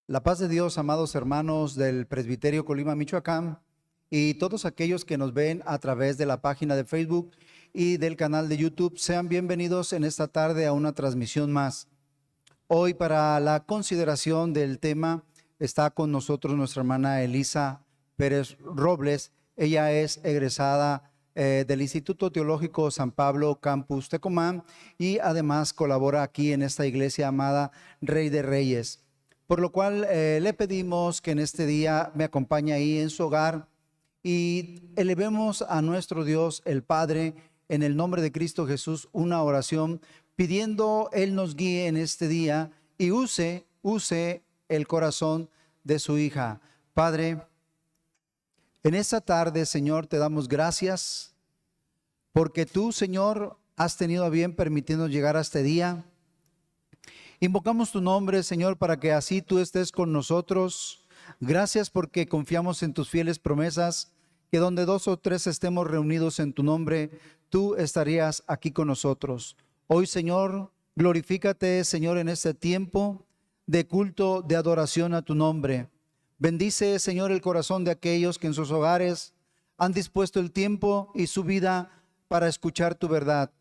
La paz de Dios, amados hermanos del Presbiterio Colima, Michoacán, y todos aquellos que nos ven a través de la página de Facebook y del canal de YouTube, sean bienvenidos en esta tarde a una transmisión más. Hoy, para la consideración del tema, está con nosotros nuestra hermana Elisa Pérez Robles. Ella es egresada del Instituto Teológico San Pablo Campus Tecomán y además colabora aquí en esta iglesia amada Rey de Reyes. Por lo cual le pedimos que en este día me acompañe ahí en su hogar y elevemos a nuestro Dios el Padre en el nombre de Cristo Jesús una oración pidiendo Él nos guíe en este día y use el corazón de su hija. Padre, en esta tarde, Señor, te damos gracias porque tú, Señor, has tenido a bien permitirnos llegar a este día. Invocamos tu nombre, Señor, para que así tú estés con nosotros. Gracias porque confiamos en tus fieles promesas, que donde 2 o 3 estemos reunidos en tu nombre, tú estarías aquí con nosotros. Hoy, Señor, glorifícate, Señor, en este tiempo de culto, de adoración a tu nombre. Bendice, Señor, el corazón de aquellos que en sus hogares han dispuesto el tiempo y su vida para escuchar tu verdad.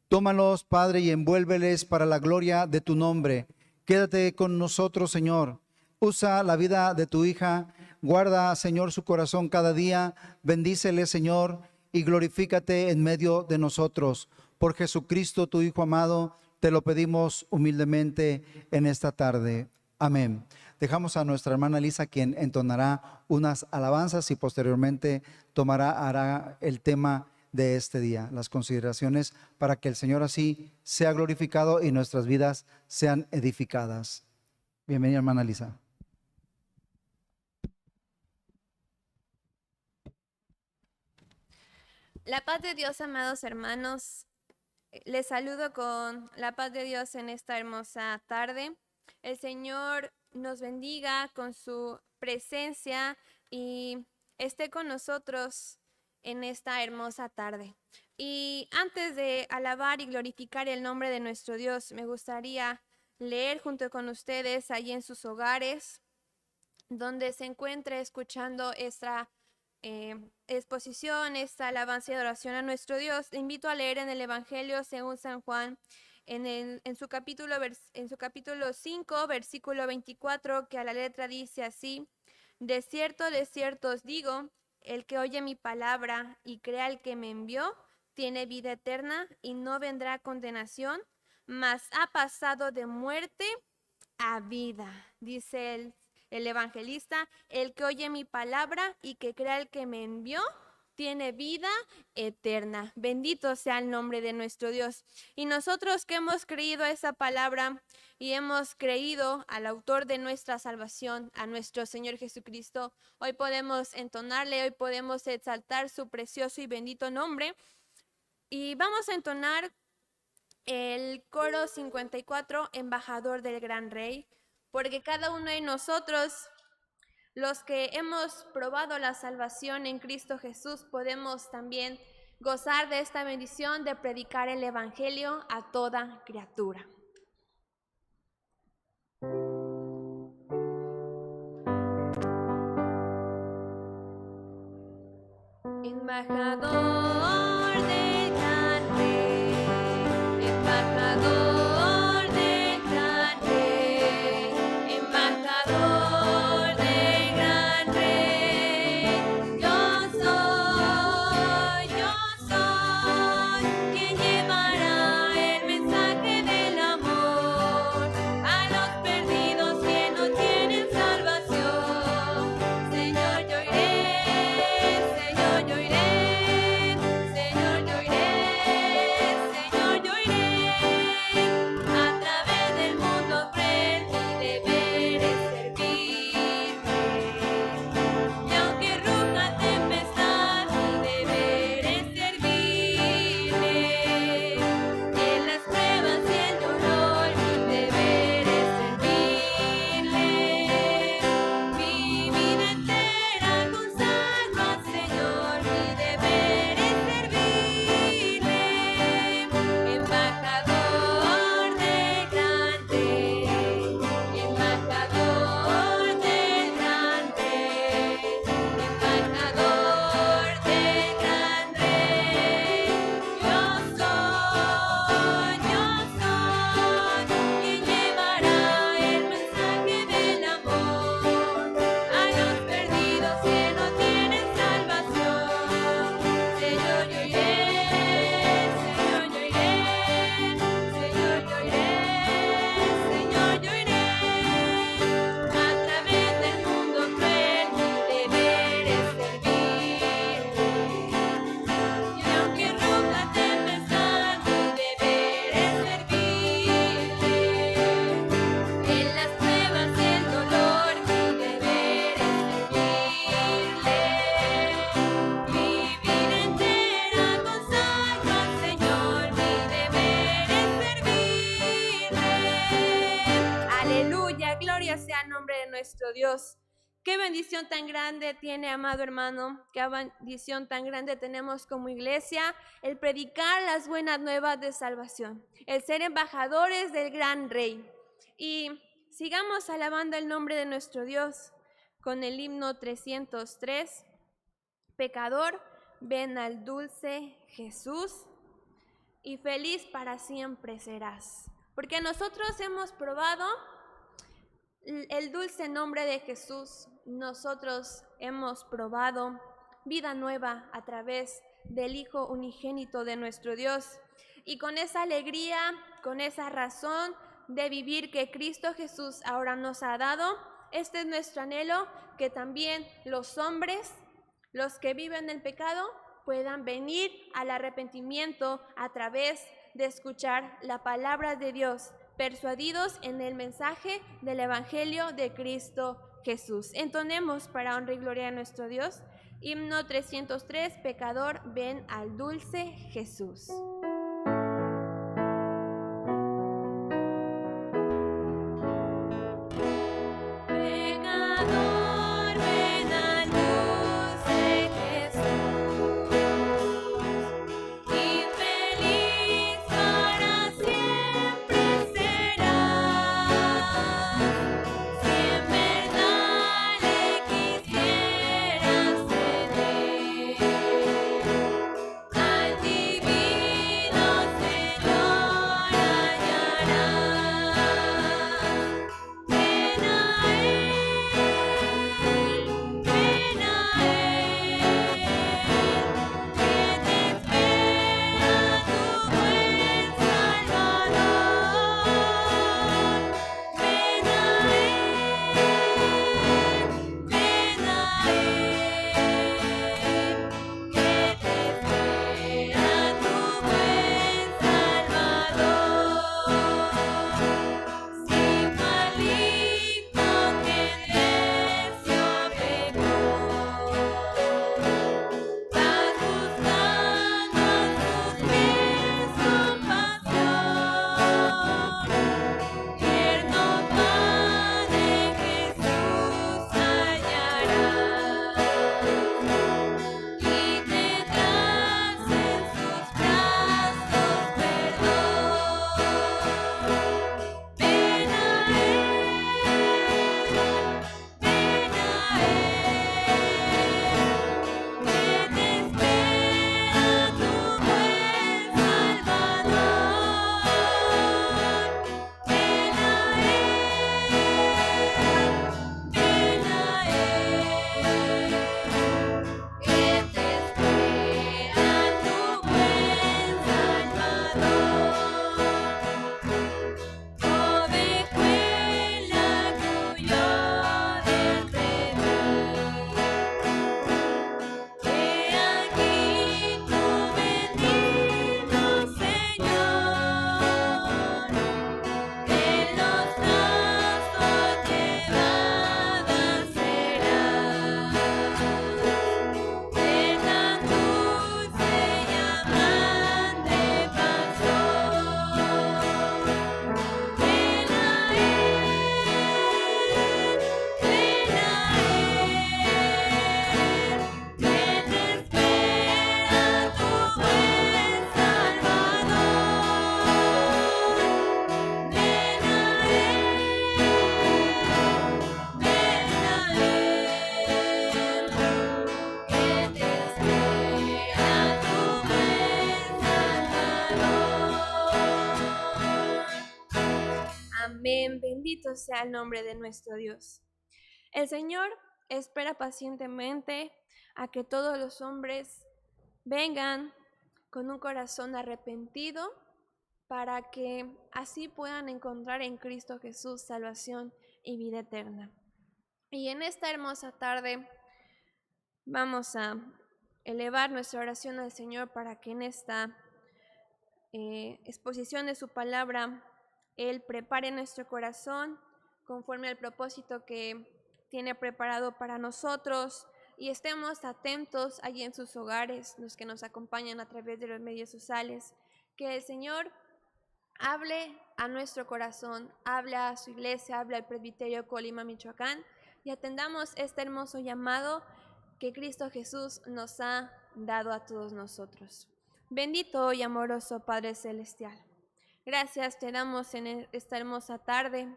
Tómalos, Padre, y envuélveles para la gloria de tu nombre. Quédate con nosotros, Señor. Usa la vida de tu hija. Guarda, Señor, su corazón cada día. Bendícele, Señor, y glorifícate en medio de nosotros. Por Jesucristo, tu Hijo amado, te lo pedimos humildemente en esta tarde. Amén. Dejamos a nuestra hermana Elisa, quien entonará unas alabanzas y posteriormente hará el tema de este día, las consideraciones para que el Señor así sea glorificado y nuestras vidas sean edificadas. Bienvenida, hermana Elisa. La paz de Dios, amados hermanos. Les saludo con la paz de Dios en esta hermosa tarde. El Señor nos bendiga con su presencia y esté con nosotros en esta hermosa tarde. Y antes de alabar y glorificar el nombre de nuestro Dios, me gustaría leer junto con ustedes allí en sus hogares, donde se encuentre escuchando esta exposición, esta alabanza y adoración a nuestro Dios. Te invito a leer en el Evangelio según San Juan, en su capítulo 5, versículo 24, que a la letra dice así: de cierto os digo, el que oye mi palabra y crea al que me envió, tiene vida eterna y no vendrá condenación, mas ha pasado de muerte a vida. Dice el evangelista: el que oye mi palabra y que crea el que me envió, tiene vida eterna. Bendito sea el nombre de nuestro Dios. Y nosotros que hemos creído a esa palabra y hemos creído al autor de nuestra salvación, a nuestro Señor Jesucristo, hoy podemos entonarle, hoy podemos exaltar su precioso y bendito nombre. Y vamos a entonar el coro 54, Embajador del Gran Rey, porque cada uno de nosotros, los que hemos probado la salvación en Cristo Jesús, podemos también gozar de esta bendición de predicar el Evangelio a toda criatura. Embajador del Gran Rey, embajador del Gran Rey, embajador del Gran Rey. Yo soy quien llevará el mensaje del amor a los perdidos que no tienen salvación. Señor, yo iré, Señor, yo iré. nuestro Dios. Qué bendición tan grande tiene, amado hermano, qué bendición tan grande tenemos como iglesia, el predicar las buenas nuevas de salvación, el ser embajadores del gran Rey. Y sigamos alabando el nombre de nuestro Dios con el himno 303, pecador, ven al dulce Jesús y feliz para siempre serás. Porque nosotros hemos probado el dulce nombre de Jesús, nosotros hemos probado vida nueva a través del Hijo unigénito de nuestro Dios. Y con esa alegría, con esa razón de vivir que Cristo Jesús ahora nos ha dado, este es nuestro anhelo, que también los hombres, los que viven el pecado, puedan venir al arrepentimiento a través de escuchar la palabra de Dios, persuadidos en el mensaje del Evangelio de Cristo Jesús. Entonemos para honra y gloria a nuestro Dios. Himno 303, pecador, ven al dulce Jesús. Amén, bendito sea el nombre de nuestro Dios. El Señor espera pacientemente a que todos los hombres vengan con un corazón arrepentido para que así puedan encontrar en Cristo Jesús salvación y vida eterna. Y en esta hermosa tarde vamos a elevar nuestra oración al Señor para que en esta exposición de su palabra Él prepare nuestro corazón conforme al propósito que tiene preparado para nosotros y estemos atentos allí en sus hogares, los que nos acompañan a través de los medios sociales, que el Señor hable a nuestro corazón, hable a su iglesia, hable al presbiterio Colima, Michoacán, y atendamos este hermoso llamado que Cristo Jesús nos ha dado a todos nosotros. Bendito y amoroso Padre Celestial, gracias te damos en esta hermosa tarde,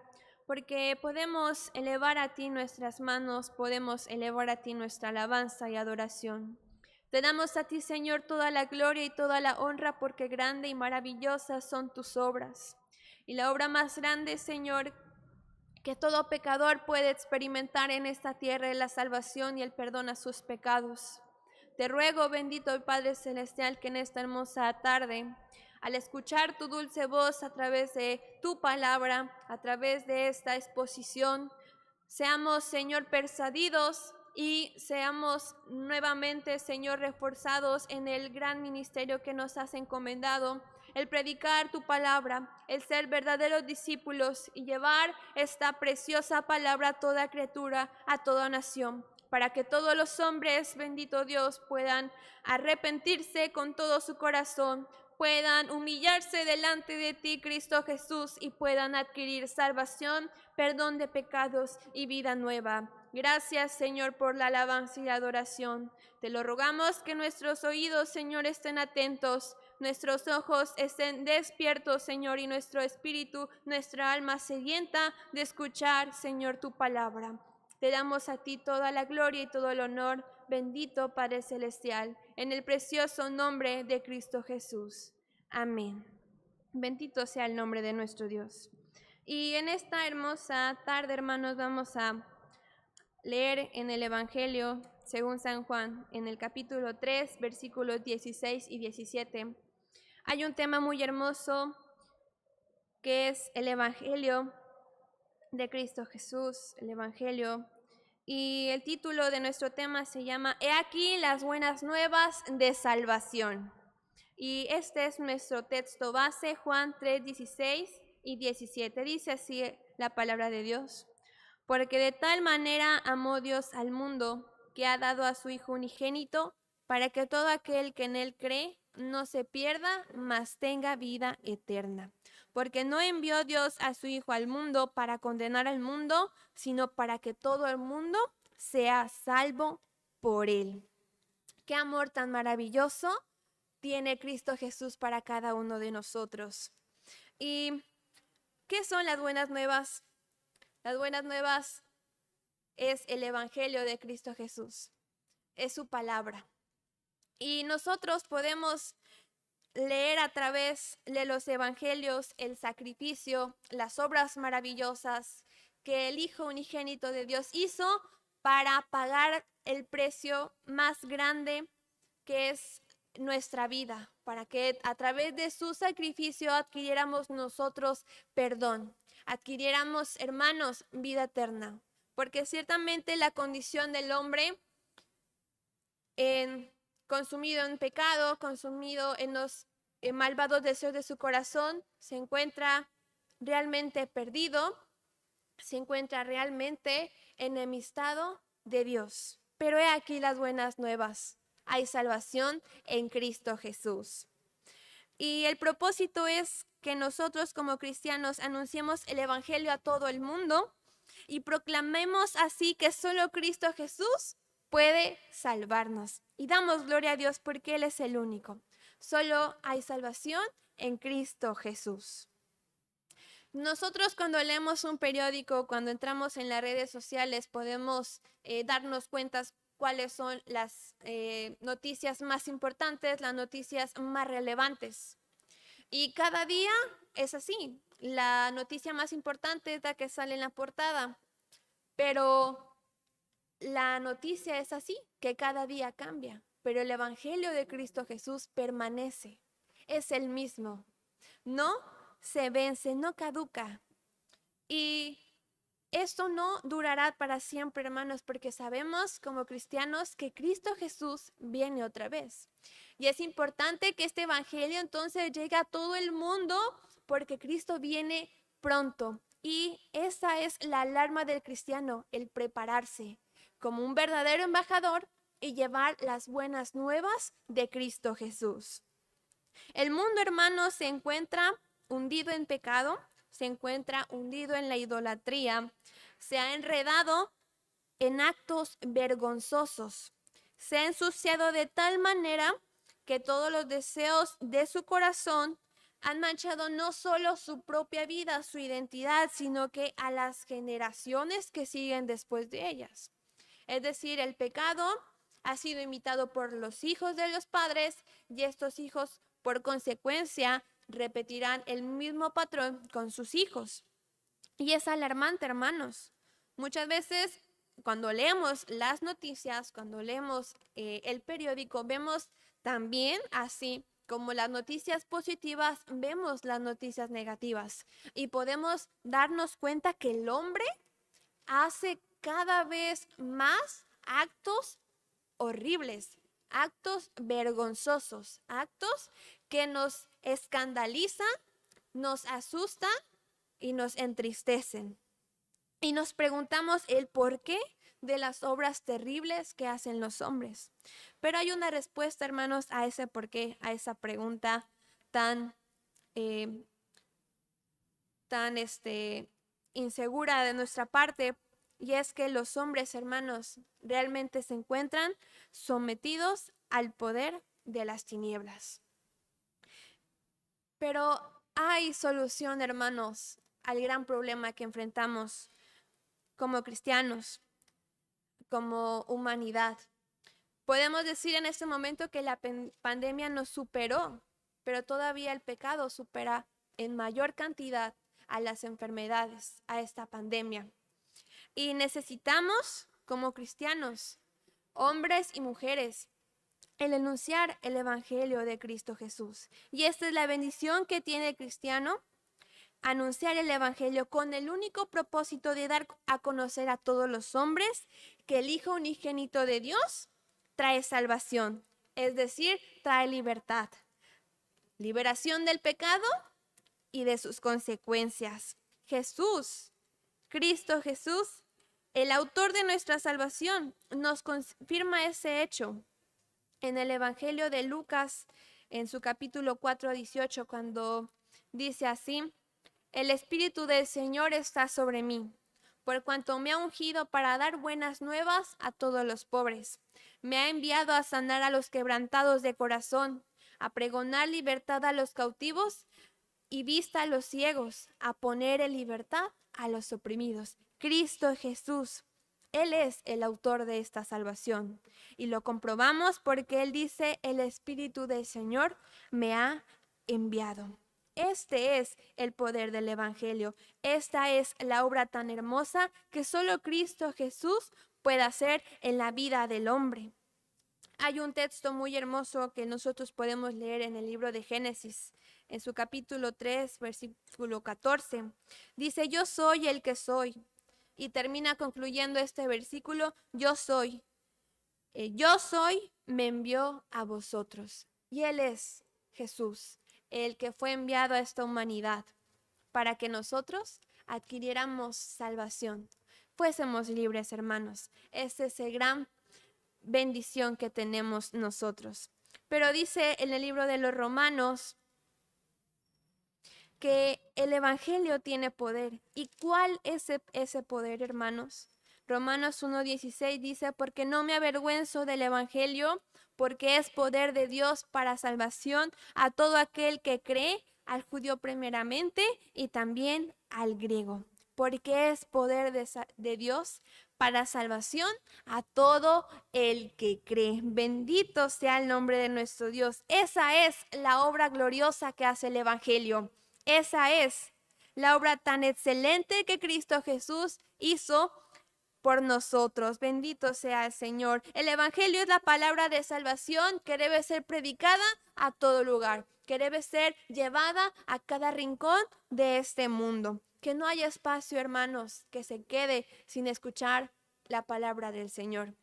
porque podemos elevar a ti nuestras manos, podemos elevar a ti nuestra alabanza y adoración. Te damos a ti, Señor, toda la gloria y toda la honra, porque grande y maravillosas son tus obras. Y la obra más grande, Señor, que todo pecador puede experimentar en esta tierra es la salvación y el perdón a sus pecados. Te ruego, bendito Padre Celestial, que en esta hermosa tarde, al escuchar tu dulce voz a través de tu palabra, a través de esta exposición, seamos, Señor, persuadidos y seamos nuevamente, Señor, reforzados en el gran ministerio que nos has encomendado, el predicar tu palabra, el ser verdaderos discípulos y llevar esta preciosa palabra a toda criatura, a toda nación, para que todos los hombres, bendito Dios, puedan arrepentirse con todo su corazón, puedan humillarse delante de ti, Cristo Jesús, y puedan adquirir salvación, perdón de pecados y vida nueva. Gracias, Señor, por la alabanza y la adoración. Te lo rogamos que nuestros oídos, Señor, estén atentos, nuestros ojos estén despiertos, Señor, y nuestro espíritu, nuestra alma sedienta de escuchar, Señor, tu palabra. Te damos a ti toda la gloria y todo el honor, bendito Padre Celestial, en el precioso nombre de Cristo Jesús. Amén. Bendito sea el nombre de nuestro Dios. Y en esta hermosa tarde, hermanos, vamos a leer en el Evangelio según San Juan, en el capítulo 3, versículos 16 y 17. Hay un tema muy hermoso que es el Evangelio de Cristo Jesús, el Evangelio. Y el título de nuestro tema se llama He aquí las buenas nuevas de salvación. Y este es nuestro texto base, Juan 3, 16 y 17. Dice así la palabra de Dios. Porque de tal manera amó Dios al mundo, que ha dado a su Hijo unigénito, para que todo aquel que en él cree no se pierda, mas tenga vida eterna. Porque no envió Dios a su Hijo al mundo para condenar al mundo, sino para que todo el mundo sea salvo por él. Qué amor tan maravilloso tiene Cristo Jesús para cada uno de nosotros. ¿Y qué son las buenas nuevas? Las buenas nuevas es el Evangelio de Cristo Jesús, es su palabra. Y nosotros podemos leer a través de los evangelios el sacrificio, las obras maravillosas que el Hijo unigénito de Dios hizo para pagar el precio más grande que es nuestra vida, para que a través de su sacrificio adquiriéramos nosotros perdón, adquiriéramos, hermanos, vida eterna. Porque ciertamente la condición del hombre consumido en pecado, consumido en los malvados deseos de su corazón, se encuentra realmente perdido, se encuentra realmente enemistado de Dios. Pero he aquí las buenas nuevas. Hay salvación en Cristo Jesús. Y el propósito es que nosotros como cristianos anunciemos el Evangelio a todo el mundo y proclamemos así que solo Cristo Jesús puede salvarnos. Y damos gloria a Dios porque Él es el único. Solo hay salvación en Cristo Jesús. Nosotros cuando leemos un periódico, cuando entramos en las redes sociales, podemos darnos cuenta cuáles son las noticias más importantes, las noticias más relevantes. Y cada día es así. La noticia más importante es la que sale en la portada, pero la noticia es así, que cada día cambia. Pero el Evangelio de Cristo Jesús permanece, es el mismo. No se vence, no caduca. Y esto no durará para siempre, hermanos, porque sabemos como cristianos que Cristo Jesús viene otra vez. Y es importante que este evangelio entonces llegue a todo el mundo porque Cristo viene pronto. Y esa es la alarma del cristiano, el prepararse como un verdadero embajador y llevar las buenas nuevas de Cristo Jesús. El mundo, hermanos, se encuentra hundido en pecado, se encuentra hundido en la idolatría, se ha enredado en actos vergonzosos, se ha ensuciado de tal manera que todos los deseos de su corazón han manchado no solo su propia vida, su identidad, sino que a las generaciones que siguen después de ellas. Es decir, el pecado ha sido imitado por los hijos de los padres y estos hijos, por consecuencia, repetirán el mismo patrón con sus hijos. Y es alarmante, hermanos. Muchas veces, cuando leemos las noticias, cuando leemos el periódico, vemos también así como las noticias positivas, vemos las noticias negativas. Y podemos darnos cuenta que el hombre hace cada vez más actos horribles, actos vergonzosos, actos que nos escandalizan, nos asustan y nos entristecen. Y nos preguntamos el porqué de las obras terribles que hacen los hombres. Pero hay una respuesta, hermanos, a ese porqué, a esa pregunta tan, eh, tan insegura de nuestra parte. Y es que los hombres, hermanos, realmente se encuentran sometidos al poder de las tinieblas. Pero hay solución, hermanos, al gran problema que enfrentamos como cristianos, como humanidad. Podemos decir en este momento que la pandemia nos superó, pero todavía el pecado supera en mayor cantidad a las enfermedades, a esta pandemia. Y necesitamos, como cristianos, hombres y mujeres, el enunciar el Evangelio de Cristo Jesús. Y esta es la bendición que tiene el cristiano: anunciar el Evangelio con el único propósito de dar a conocer a todos los hombres que el Hijo unigénito de Dios trae salvación, es decir, trae libertad, liberación del pecado y de sus consecuencias. Jesús, Cristo Jesús, el autor de nuestra salvación, nos confirma ese hecho en el Evangelio de Lucas, en su capítulo 4:18, cuando dice así: el Espíritu del Señor está sobre mí, por cuanto me ha ungido para dar buenas nuevas a todos los pobres. Me ha enviado a sanar a los quebrantados de corazón, a pregonar libertad a los cautivos y vista a los ciegos, a poner en libertad a los oprimidos. Cristo Jesús, Él es el autor de esta salvación. Y lo comprobamos porque Él dice: el Espíritu del Señor me ha enviado. Este es el poder del Evangelio. Esta es la obra tan hermosa que solo Cristo Jesús puede hacer en la vida del hombre. Hay un texto muy hermoso que nosotros podemos leer en el libro de Génesis, en su capítulo 3, versículo 14. Dice: yo soy el que soy. Y termina concluyendo este versículo: yo soy. Yo soy, me envió a vosotros. Y Él es Jesús, el que fue enviado a esta humanidad para que nosotros adquiriéramos salvación, fuésemos libres, hermanos. Ese es el gran bendición que tenemos nosotros. Pero dice en el libro de los Romanos que el Evangelio tiene poder. ¿Y cuál es ese poder, hermanos? Romanos 1:16 dice: porque no me avergüenzo del Evangelio, porque es poder de Dios para salvación a todo aquel que cree, al judío primeramente y también al griego. Porque es poder de Dios para salvación a todo el que cree. Bendito sea el nombre de nuestro Dios. Esa es la obra gloriosa que hace el Evangelio. Esa es la obra tan excelente que Cristo Jesús hizo por nosotros. Bendito sea el Señor. El Evangelio es la palabra de salvación que debe ser predicada a todo lugar, que debe ser llevada a cada rincón de este mundo. Que no haya espacio, hermanos, que se quede sin escuchar la palabra del Señor.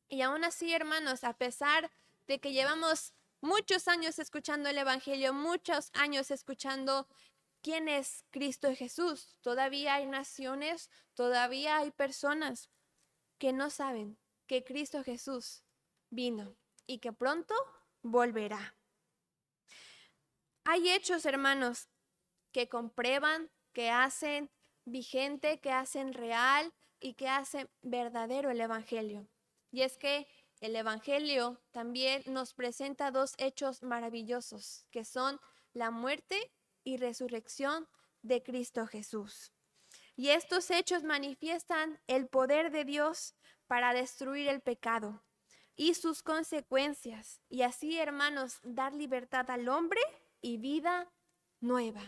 Y aún así, hermanos, a pesar de que llevamos muchos años escuchando el Evangelio, muchos años escuchando quién es Cristo Jesús, todavía hay naciones, todavía hay personas que no saben que Cristo Jesús vino y que pronto volverá. Hay hechos, hermanos, que comprueban, que hacen vigente, que hacen real y que hacen verdadero el Evangelio. Y es que el Evangelio también nos presenta dos hechos maravillosos, que son la muerte y resurrección de Cristo Jesús. Y estos hechos manifiestan el poder de Dios para destruir el pecado y sus consecuencias, y así, hermanos, dar libertad al hombre y vida nueva.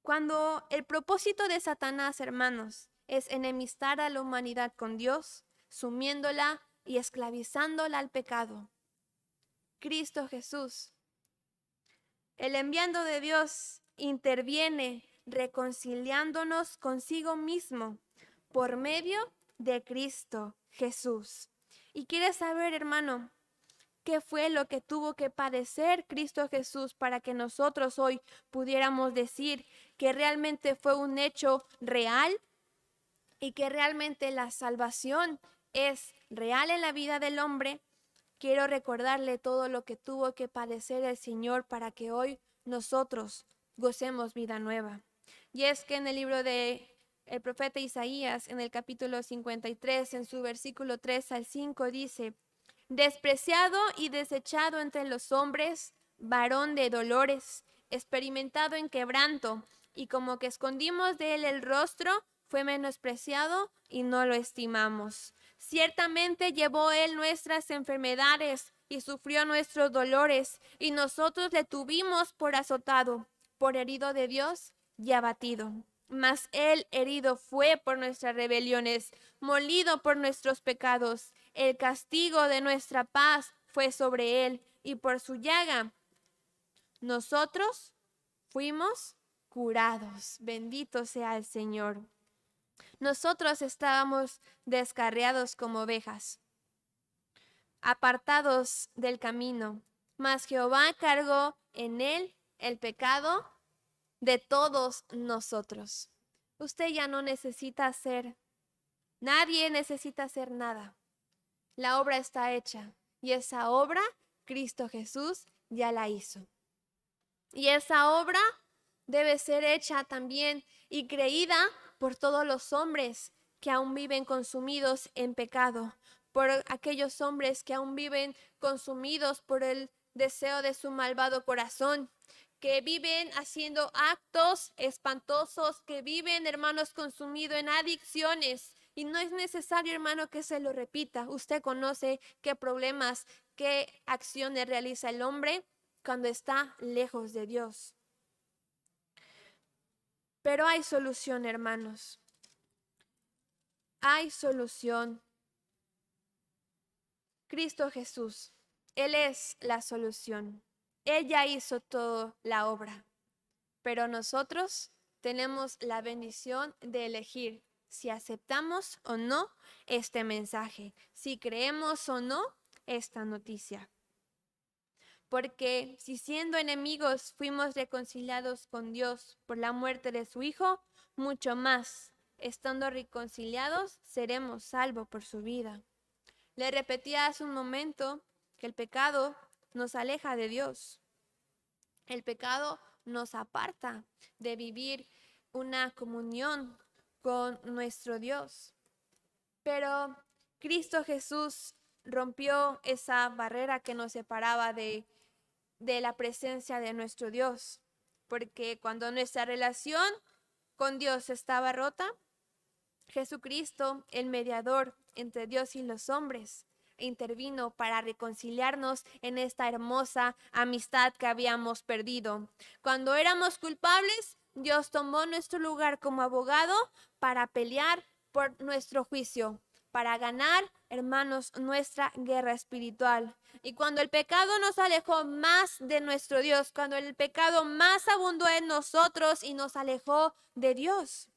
Cuando el propósito de Satanás, hermanos, es enemistar a la humanidad con Dios, sumiéndola y esclavizándola al pecado, Cristo Jesús, el enviando de Dios, interviene reconciliándonos consigo mismo por medio de Cristo Jesús. Y quieres saber, hermano, qué fue lo que tuvo que padecer Cristo Jesús para que nosotros hoy pudiéramos decir que realmente fue un hecho real y que realmente la salvación es real en la vida del hombre. Quiero recordarle todo lo que tuvo que padecer el Señor para que hoy nosotros gocemos vida nueva. Y es que en el libro de el profeta Isaías, en el capítulo 53, en su versículo 3 al 5, dice: despreciado y desechado entre los hombres, varón de dolores, experimentado en quebranto, y como que escondimos de él el rostro, fue menospreciado y no lo estimamos. Ciertamente llevó él nuestras enfermedades y sufrió nuestros dolores, y nosotros le tuvimos por azotado, por herido de Dios y abatido. Mas él herido fue por nuestras rebeliones, molido por nuestros pecados. El castigo de nuestra paz fue sobre él, y por su llaga nosotros fuimos curados. Bendito sea el Señor. Nosotros estábamos descarriados como ovejas, apartados del camino, mas Jehová cargó en él el pecado de todos nosotros. Usted ya no necesita hacer, nadie necesita hacer nada. La obra está hecha, y esa obra Cristo Jesús ya la hizo. Y esa obra debe ser hecha también y creída por todos los hombres que aún viven consumidos en pecado, por aquellos hombres que aún viven consumidos por el deseo de su malvado corazón, que viven haciendo actos espantosos, que viven, hermanos, consumidos en adicciones. Y no es necesario, hermano, que se lo repita. Usted conoce qué problemas, qué acciones realiza el hombre cuando está lejos de Dios. Pero hay solución, hermanos. Hay solución. Cristo Jesús, Él es la solución. Él ya hizo toda la obra. Pero nosotros tenemos la bendición de elegir si aceptamos o no este mensaje, si creemos o no esta noticia. Porque si siendo enemigos fuimos reconciliados con Dios por la muerte de su Hijo, mucho más, estando reconciliados, seremos salvos por su vida. Le repetía hace un momento que el pecado nos aleja de Dios. El pecado nos aparta de vivir una comunión con nuestro Dios. Pero Cristo Jesús rompió esa barrera que nos separaba de la presencia de nuestro Dios, porque cuando nuestra relación con Dios estaba rota, Jesucristo, el mediador entre Dios y los hombres, intervino para reconciliarnos en esta hermosa amistad que habíamos perdido. Cuando éramos culpables, Dios tomó nuestro lugar como abogado para pelear por nuestro juicio, para ganar, hermanos, nuestra guerra espiritual. Y cuando el pecado nos alejó más de nuestro Dios, cuando el pecado más abundó en nosotros y nos alejó de Dios,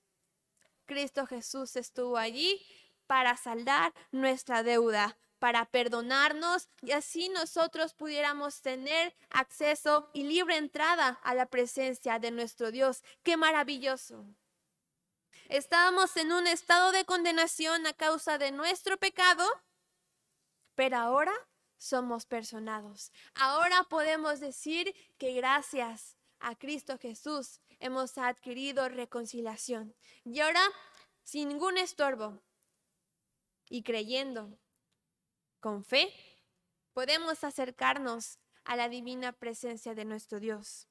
Cristo Jesús estuvo allí para saldar nuestra deuda, para perdonarnos, y así nosotros pudiéramos tener acceso y libre entrada a la presencia de nuestro Dios. ¡Qué maravilloso! Estábamos en un estado de condenación a causa de nuestro pecado, pero ahora somos perdonados. Ahora podemos decir que gracias a Cristo Jesús, hemos adquirido reconciliación. Y ahora, sin ningún estorbo y creyendo con fe, podemos acercarnos a la divina presencia de nuestro Dios.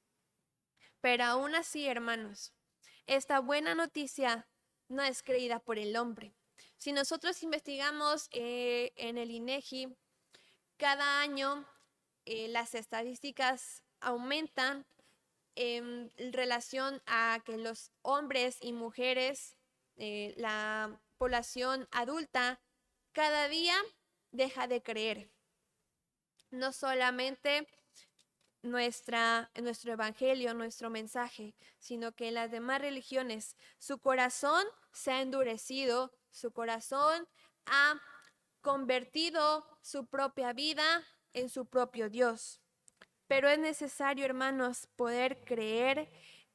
Pero aún así, hermanos, esta buena noticia no es creída por el hombre. Si nosotros investigamos en el INEGI, cada año las estadísticas aumentan en relación a que los hombres y mujeres, la población adulta, cada día deja de creer. No solamente nuestro evangelio, nuestro mensaje, sino que en las demás religiones su corazón se ha endurecido, su corazón ha convertido su propia vida en su propio Dios. Pero es necesario, hermanos, poder creer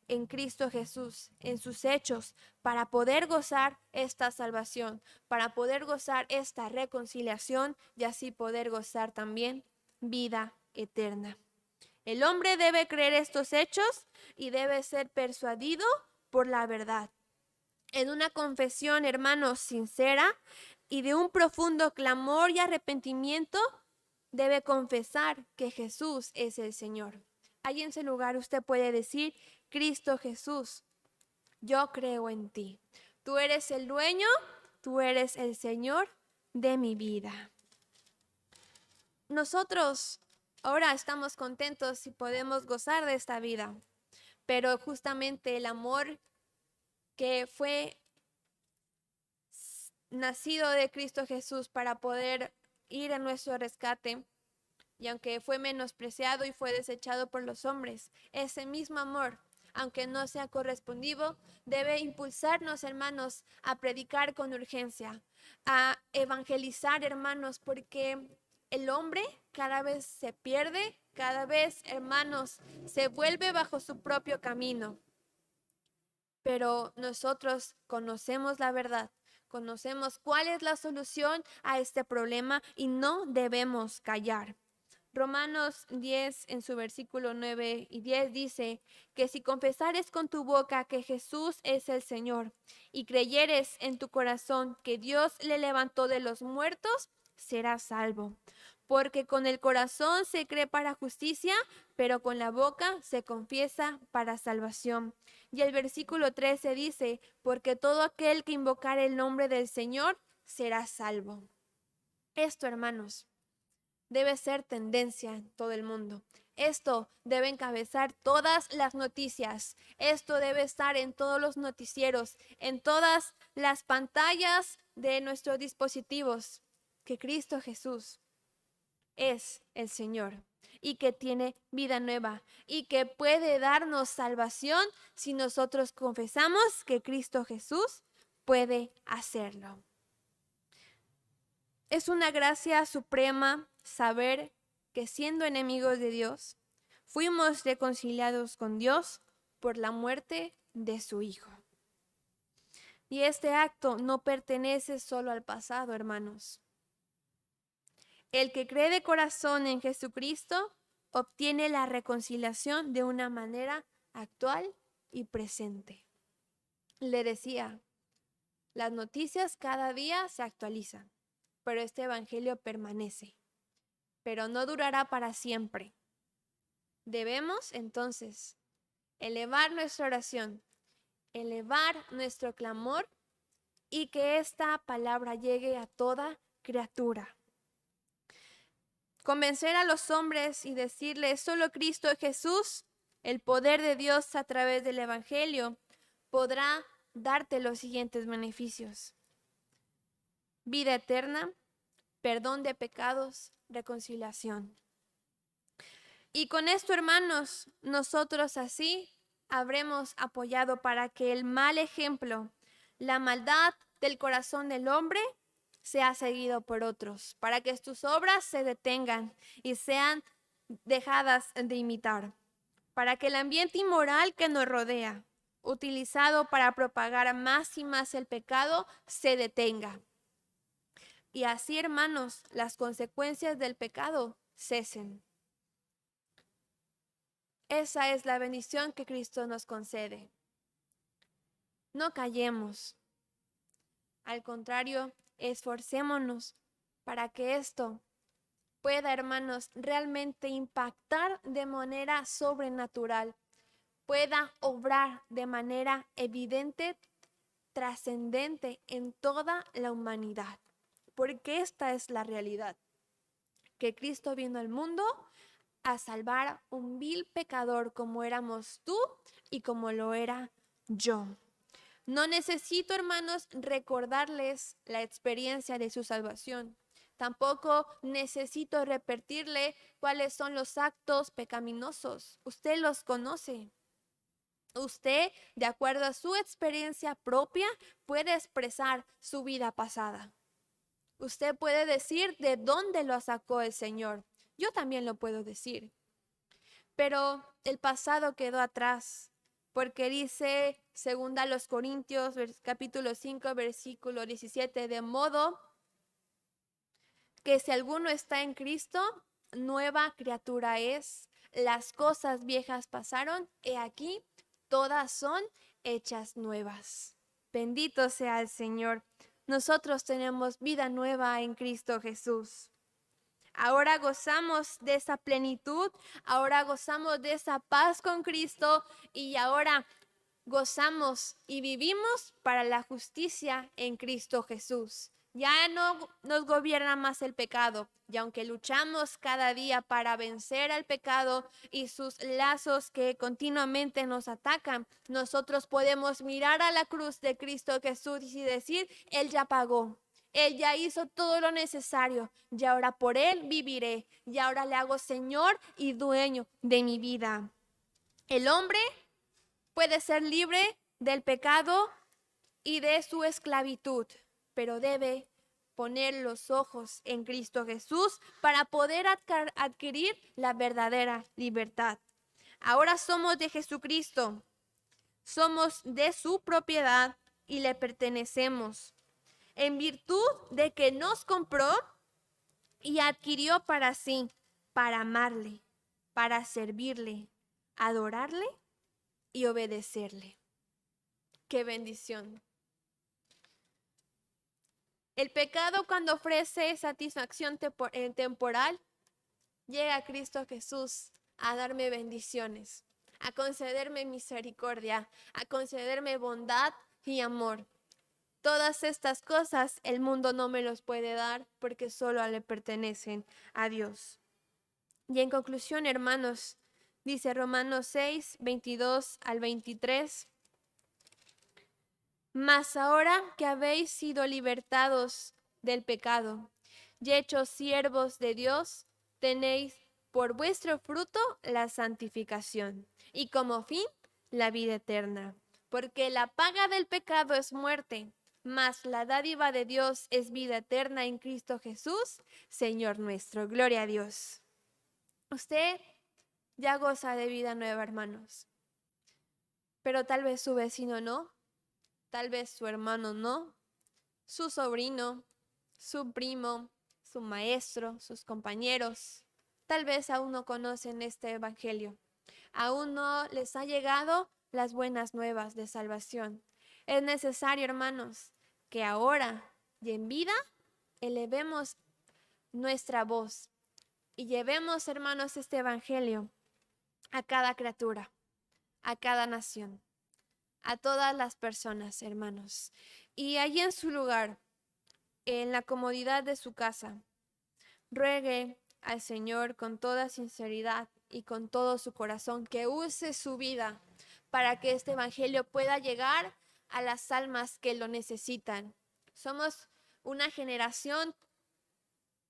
en Cristo Jesús, en sus hechos, para poder gozar esta salvación, para poder gozar esta reconciliación y así poder gozar también vida eterna. El hombre debe creer estos hechos y debe ser persuadido por la verdad. En una confesión, hermanos, sincera y de un profundo clamor y arrepentimiento, debe confesar que Jesús es el Señor. Ahí en ese lugar usted puede decir: Cristo Jesús, yo creo en ti. Tú eres el dueño, tú eres el Señor de mi vida. Nosotros ahora estamos contentos y podemos gozar de esta vida, pero justamente el amor que fue nacido de Cristo Jesús para poder ir a nuestro rescate, y aunque fue menospreciado y fue desechado por los hombres, ese mismo amor, aunque no sea correspondido, debe impulsarnos, hermanos, a predicar con urgencia, a evangelizar, hermanos, porque el hombre cada vez se pierde, cada vez, hermanos, se vuelve bajo su propio camino. Pero nosotros conocemos la verdad, conocemos cuál es la solución a este problema y no debemos callar. Romanos 10 en su versículo 9 y 10 dice que si confesares con tu boca que Jesús es el Señor y creyeres en tu corazón que Dios le levantó de los muertos, serás salvo. Porque con el corazón se cree para justicia, pero con la boca se confiesa para salvación. Y el versículo 13 dice, porque todo aquel que invocare el nombre del Señor será salvo. Esto, hermanos, debe ser tendencia en todo el mundo. Esto debe encabezar todas las noticias. Esto debe estar en todos los noticieros, en todas las pantallas de nuestros dispositivos, que Cristo Jesús es el Señor y que tiene vida nueva y que puede darnos salvación si nosotros confesamos que Cristo Jesús puede hacerlo. Es una gracia suprema saber que siendo enemigos de Dios, fuimos reconciliados con Dios por la muerte de su Hijo. Y este acto no pertenece solo al pasado, hermanos. El que cree de corazón en Jesucristo obtiene la reconciliación de una manera actual y presente. Le decía, las noticias cada día se actualizan, pero este evangelio permanece, pero no durará para siempre. Debemos entonces elevar nuestra oración, elevar nuestro clamor y que esta palabra llegue a toda criatura. Convencer a los hombres y decirles, solo Cristo Jesús, el poder de Dios a través del evangelio, podrá darte los siguientes beneficios: vida eterna, perdón de pecados, reconciliación. Y con esto, hermanos, nosotros así habremos apoyado para que el mal ejemplo, la maldad del corazón del hombre, sea seguido por otros, para que tus obras se detengan y sean dejadas de imitar, para que el ambiente inmoral que nos rodea, utilizado para propagar más y más el pecado, se detenga. Y así, hermanos, las consecuencias del pecado cesen. Esa es la bendición que Cristo nos concede. No callemos. Al contrario, esforcémonos para que esto pueda, hermanos, realmente impactar de manera sobrenatural, pueda obrar de manera evidente, trascendente en toda la humanidad. Porque esta es la realidad, que Cristo vino al mundo a salvar un vil pecador como éramos tú y como lo era yo. No necesito, hermanos, recordarles la experiencia de su salvación. Tampoco necesito repetirle cuáles son los actos pecaminosos. Usted los conoce. Usted, de acuerdo a su experiencia propia, puede expresar su vida pasada. Usted puede decir de dónde lo sacó el Señor. Yo también lo puedo decir. Pero el pasado quedó atrás, porque dice, según a los Corintios, capítulo 5, versículo 17, de modo que si alguno está en Cristo, nueva criatura es. Las cosas viejas pasaron, he aquí, todas son hechas nuevas. Bendito sea el Señor. Nosotros tenemos vida nueva en Cristo Jesús. Ahora gozamos de esa plenitud, ahora gozamos de esa paz con Cristo y ahora gozamos y vivimos para la justicia en Cristo Jesús. Ya no nos gobierna más el pecado, y aunque luchamos cada día para vencer al pecado y sus lazos que continuamente nos atacan, nosotros podemos mirar a la cruz de Cristo Jesús y decir, Él ya pagó. Él ya hizo todo lo necesario y ahora por Él viviré y ahora le hago Señor y dueño de mi vida. El hombre puede ser libre del pecado y de su esclavitud, pero debe poner los ojos en Cristo Jesús para poder adquirir la verdadera libertad. Ahora somos de Jesucristo, somos de su propiedad y le pertenecemos, en virtud de que nos compró y adquirió para sí, para amarle, para servirle, adorarle y obedecerle. ¡Qué bendición! El pecado, cuando ofrece satisfacción temporal, llega a Cristo Jesús a darme bendiciones, a concederme misericordia, a concederme bondad y amor. Todas estas cosas el mundo no me los puede dar porque solo le pertenecen a Dios. Y en conclusión, hermanos, dice Romanos 6, 22 al 23. Mas ahora que habéis sido libertados del pecado y hechos siervos de Dios, tenéis por vuestro fruto la santificación y como fin la vida eterna. Porque la paga del pecado es muerte, mas la dádiva de Dios es vida eterna en Cristo Jesús, Señor nuestro. Gloria a Dios. Usted ya goza de vida nueva, hermanos, pero tal vez su vecino no, tal vez su hermano no, su sobrino, su primo, su maestro, sus compañeros, tal vez aún no conocen este evangelio, aún no les ha llegado las buenas nuevas de salvación. Es necesario, hermanos, que ahora y en vida elevemos nuestra voz y llevemos, hermanos, este evangelio a cada criatura, a cada nación, a todas las personas, hermanos. Y allí en su lugar, en la comodidad de su casa, ruegue al Señor con toda sinceridad y con todo su corazón que use su vida para que este evangelio pueda llegar a las almas que lo necesitan. Somos una generación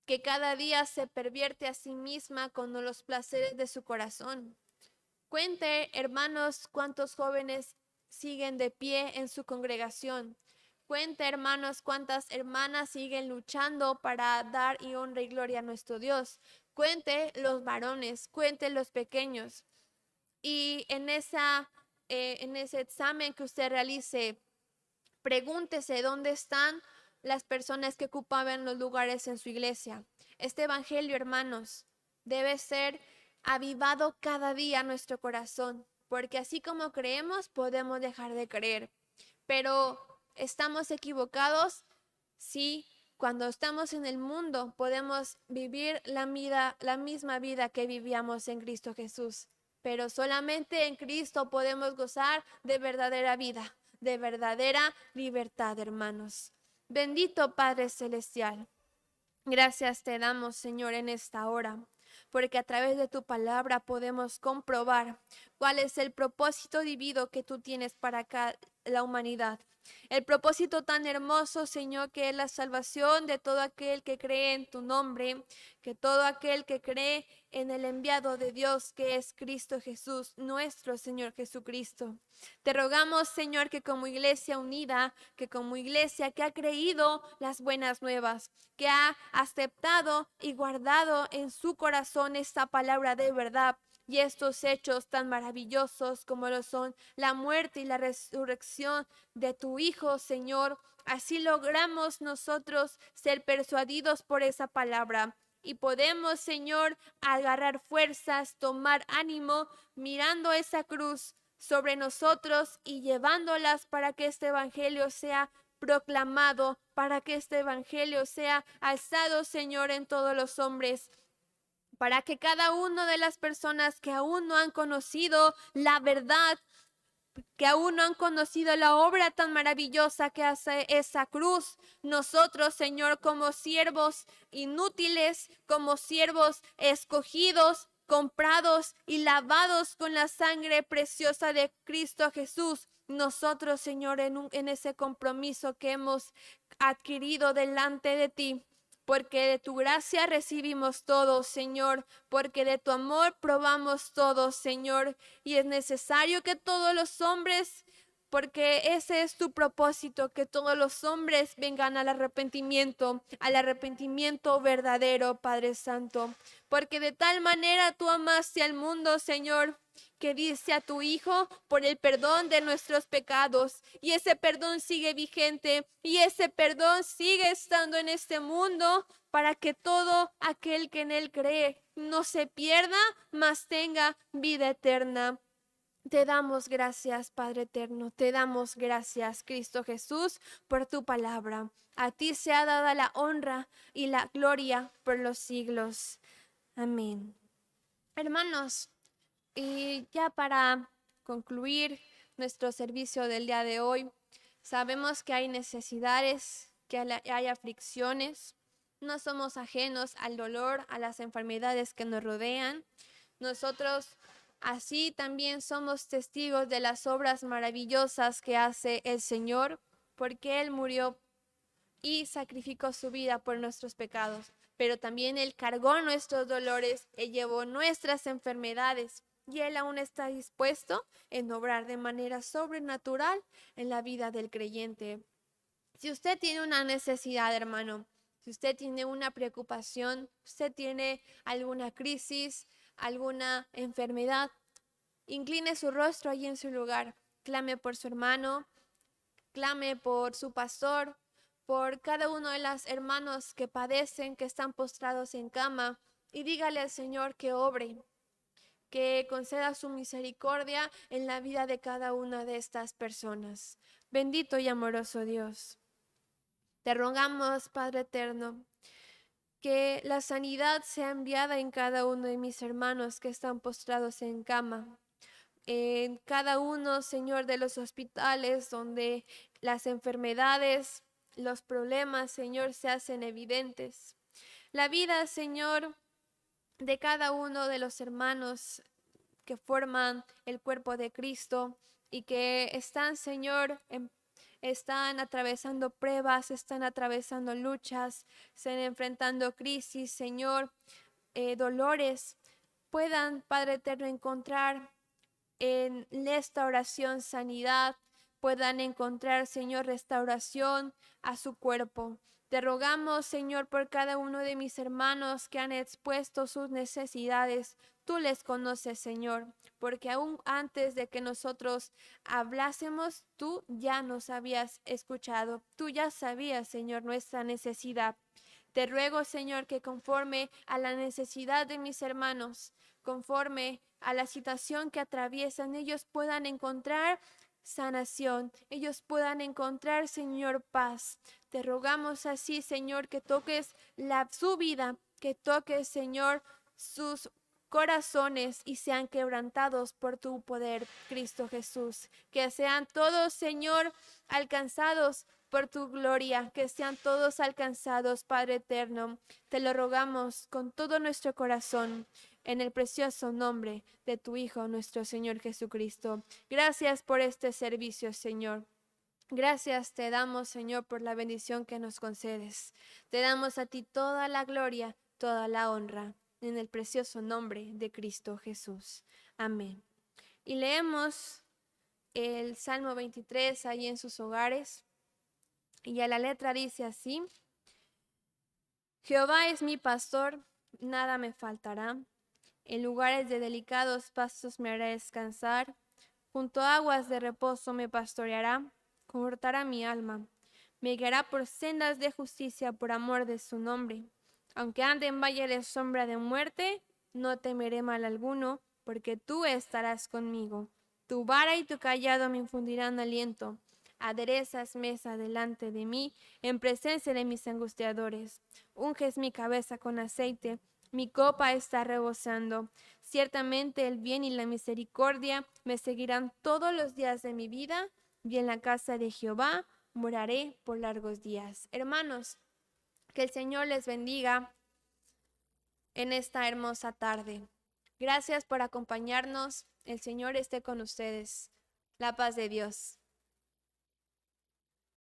que cada día se pervierte a sí misma con los placeres de su corazón. Cuente, hermanos, cuántos jóvenes siguen de pie en su congregación. Cuente, hermanos, cuántas hermanas siguen luchando para dar y honra y gloria a nuestro Dios. Cuente los varones, cuente los pequeños. Y en ese examen que usted realice, pregúntese dónde están las personas que ocupaban los lugares en su iglesia. Este evangelio, hermanos, debe ser avivado cada día nuestro corazón, porque así como creemos, podemos dejar de creer. Pero estamos equivocados si cuando estamos en el mundo podemos vivir la misma vida que vivíamos en Cristo Jesús. Pero solamente en Cristo podemos gozar de verdadera vida, de verdadera libertad, hermanos. Bendito Padre Celestial. Gracias te damos, Señor, en esta hora, porque a través de tu palabra podemos comprobar cuál es el propósito divino que tú tienes para la humanidad. El propósito tan hermoso, Señor, que es la salvación de todo aquel que cree en tu nombre, que todo aquel que cree en el enviado de Dios, que es Cristo Jesús, nuestro Señor Jesucristo. Te rogamos, Señor, que como iglesia unida, que como iglesia que ha creído las buenas nuevas, que ha aceptado y guardado en su corazón esta palabra de verdad y estos hechos tan maravillosos como lo son la muerte y la resurrección de tu Hijo, Señor. Así logramos nosotros ser persuadidos por esa palabra. Y podemos, Señor, agarrar fuerzas, tomar ánimo, mirando esa cruz sobre nosotros y llevándolas para que este evangelio sea proclamado, para que este evangelio sea alzado, Señor, en todos los hombres, para que cada una de las personas que aún no han conocido la verdad, que aún no han conocido la obra tan maravillosa que hace esa cruz, nosotros, Señor, como siervos inútiles, como siervos escogidos, comprados y lavados con la sangre preciosa de Cristo Jesús, nosotros, Señor, en ese compromiso que hemos adquirido delante de ti, porque de tu gracia recibimos todo, Señor, porque de tu amor probamos todo, Señor, y es necesario que todos los hombres, porque ese es tu propósito, que todos los hombres vengan al arrepentimiento verdadero, Padre Santo, porque de tal manera tú amaste al mundo, Señor, que dice a tu Hijo por el perdón de nuestros pecados, y ese perdón sigue vigente y ese perdón sigue estando en este mundo para que todo aquel que en él cree no se pierda, mas tenga vida eterna. Te damos gracias, Padre eterno, te damos gracias, Cristo Jesús, por tu palabra. A ti se ha dado la honra y la gloria por los siglos. Amén. Hermanos, y ya para concluir nuestro servicio del día de hoy, sabemos que hay necesidades, que hay aflicciones. No somos ajenos al dolor, a las enfermedades que nos rodean. Nosotros así también somos testigos de las obras maravillosas que hace el Señor, porque Él murió y sacrificó su vida por nuestros pecados, pero también Él cargó nuestros dolores, Él llevó nuestras enfermedades y Él aún está dispuesto en obrar de manera sobrenatural en la vida del creyente. Si usted tiene una necesidad, hermano, si usted tiene una preocupación, usted tiene alguna crisis, alguna enfermedad, incline su rostro allí en su lugar, clame por su hermano, clame por su pastor, por cada uno de los hermanos que padecen, que están postrados en cama, y dígale al Señor que obre, que conceda su misericordia en la vida de cada una de estas personas. Bendito y amoroso Dios, te rogamos, Padre eterno, que la sanidad sea enviada en cada uno de mis hermanos que están postrados en cama, en cada uno, Señor, de los hospitales donde las enfermedades, los problemas, Señor, se hacen evidentes. La vida, Señor, de cada uno de los hermanos que forman el cuerpo de Cristo y que están, Señor, están atravesando pruebas, están atravesando luchas, están enfrentando crisis, Señor, dolores, puedan, Padre eterno, encontrar en esta oración sanidad, puedan encontrar, Señor, restauración a su cuerpo. Te rogamos, Señor, por cada uno de mis hermanos que han expuesto sus necesidades. Tú les conoces, Señor, porque aún antes de que nosotros hablásemos, tú ya nos habías escuchado. Tú ya sabías, Señor, nuestra necesidad. Te ruego, Señor, que conforme a la necesidad de mis hermanos, conforme a la situación que atraviesan, ellos puedan encontrar sanación, ellos puedan encontrar, Señor, paz. Te rogamos así, Señor, que toques su vida, que toques, Señor, sus corazones y sean quebrantados por tu poder, Cristo Jesús. Que sean todos, Señor, alcanzados por tu gloria, que sean todos alcanzados, Padre eterno. Te lo rogamos con todo nuestro corazón, en el precioso nombre de tu Hijo, nuestro Señor Jesucristo. Gracias por este servicio, Señor. Gracias te damos, Señor, por la bendición que nos concedes. Te damos a ti toda la gloria, toda la honra, en el precioso nombre de Cristo Jesús. Amén. Y leemos el Salmo 23 ahí en sus hogares. Y a la letra dice así: Jehová es mi pastor, nada me faltará. En lugares de delicados pastos me hará descansar. Junto a aguas de reposo me pastoreará, confortará mi alma. Me guiará por sendas de justicia por amor de su nombre. Aunque ande en valle de sombra de muerte, no temeré mal alguno, porque tú estarás conmigo. Tu vara y tu cayado me infundirán aliento. Aderezas mesa delante de mí, en presencia de mis angustiadores. Unges mi cabeza con aceite, mi copa está rebosando. Ciertamente el bien y la misericordia me seguirán todos los días de mi vida, y en la casa de Jehová moraré por largos días. Hermanos, que el Señor les bendiga en esta hermosa tarde. Gracias por acompañarnos. El Señor esté con ustedes. La paz de Dios.